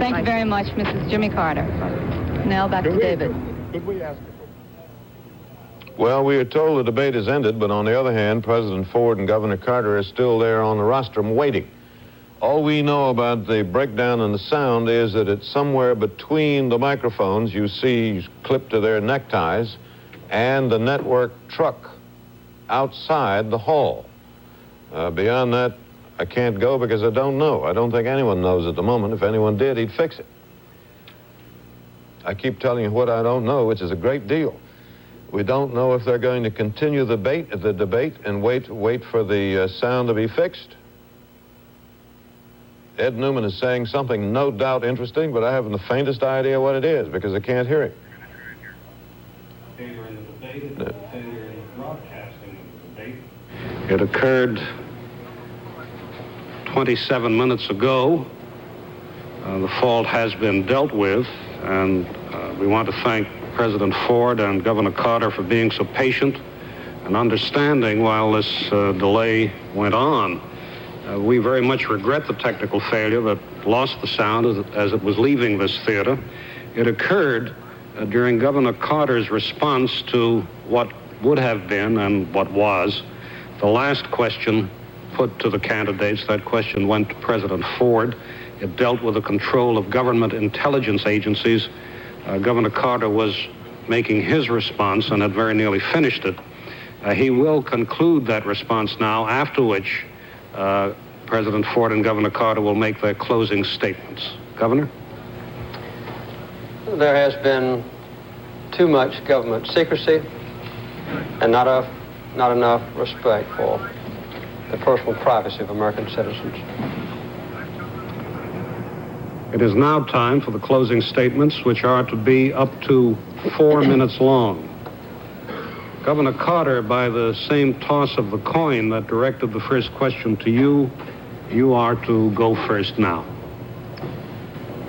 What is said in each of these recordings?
Thank you very much, Mrs. Jimmy Carter. Now back to David. Could we ask? Well, we are told the debate has ended, but on the other hand, President Ford and Governor Carter are still there on the rostrum waiting. All we know about the breakdown in the sound is that it's somewhere between the microphones you see clipped to their neckties and the network truck outside the hall. Beyond that, I can't go because I don't know. I don't think anyone knows at the moment. If anyone did, he'd fix it. I keep telling you what I don't know, which is a great deal. We don't know if they're going to continue the debate and wait for the sound to be fixed. Ed Newman is saying something no doubt interesting, but I haven't the faintest idea what it is because I can't hear him. Failure in the debate is a failure in the broadcasting of the debate. It occurred 27 minutes ago. The fault has been dealt with, and we want to thank President Ford and Governor Carter for being so patient and understanding while this delay went on. We very much regret the technical failure that lost the sound as it was leaving this theater. It occurred during Governor Carter's response to what would have been and what was the last question put to the candidates. That question went to President Ford. It dealt with the control of government intelligence agencies. Governor Carter was making his response and had very nearly finished it. He will conclude that response now, after which President Ford and Governor Carter will make their closing statements. Governor? There has been too much government secrecy and not enough respect for the personal privacy of American citizens. It is now time for the closing statements, which are to be up to 4 minutes long. Governor Carter, by the same toss of the coin that directed the first question to you, you are to go first now.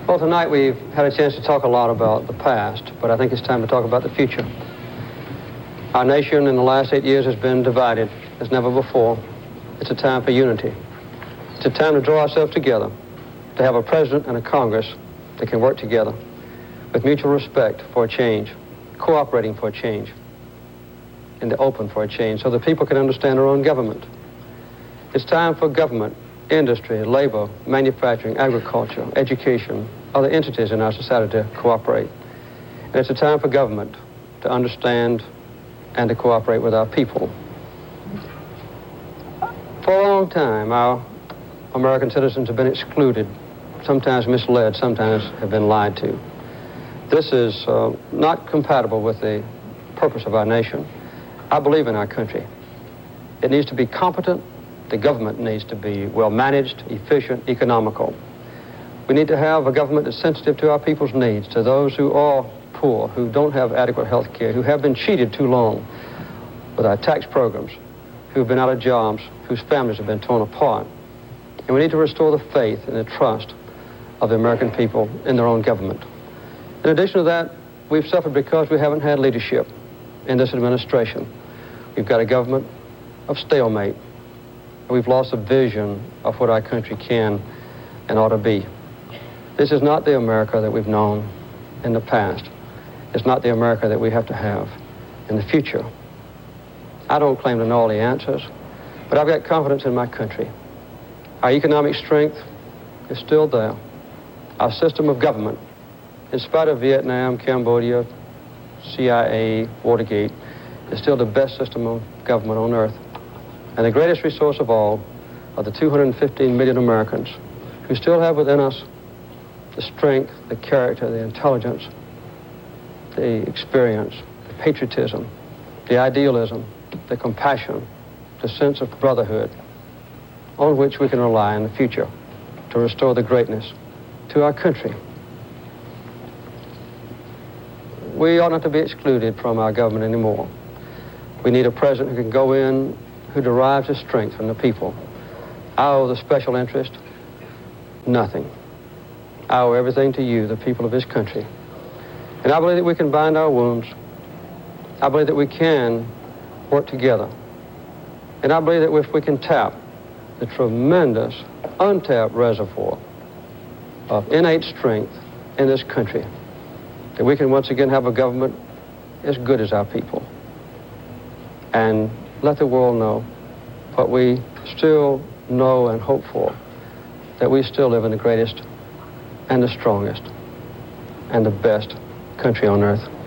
Well, tonight we've had a chance to talk a lot about the past, but I think it's time to talk about the future. Our nation in the last 8 years has been divided as never before. It's a time for unity. It's a time to draw ourselves together, to have a president and a Congress that can work together with mutual respect for a change, cooperating for a change, and the open for a change so that people can understand their own government. It's time for government, industry, labor, manufacturing, agriculture, education, other entities in our society to cooperate. And it's a time for government to understand and to cooperate with our people. For a long time, our American citizens have been excluded, sometimes misled, sometimes have been lied to. This is not compatible with the purpose of our nation. I believe in our country. It needs to be competent. The government needs to be well-managed, efficient, economical. We need to have a government that's sensitive to our people's needs, to those who are poor, who don't have adequate health care, who have been cheated too long with our tax programs, who've been out of jobs, whose families have been torn apart. And we need to restore the faith and the trust of the American people in their own government. In addition to that, we've suffered because we haven't had leadership in this administration. We've got a government of stalemate. We've lost a vision of what our country can and ought to be. This is not the America that we've known in the past. It's not the America that we have to have in the future. I don't claim to know all the answers, but I've got confidence in my country. Our economic strength is still there. Our system of government, in spite of Vietnam, Cambodia, CIA, Watergate, is still the best system of government on earth. And the greatest resource of all are the 215 million Americans who still have within us the strength, the character, the intelligence, the experience, the patriotism, the idealism, the compassion, the sense of brotherhood on which we can rely in the future to restore the greatness to our country. We ought not to be excluded from our government anymore. We need a president who can go in, who derives his strength from the people. I owe the special interest nothing. I owe everything to you, the people of this country. And I believe that we can bind our wounds. I believe that we can work together. And I believe that if we can tap the tremendous untapped reservoir of innate strength in this country, that we can once again have a government as good as our people, and let the world know what we still know and hope for, that we still live in the greatest and the strongest and the best country on earth.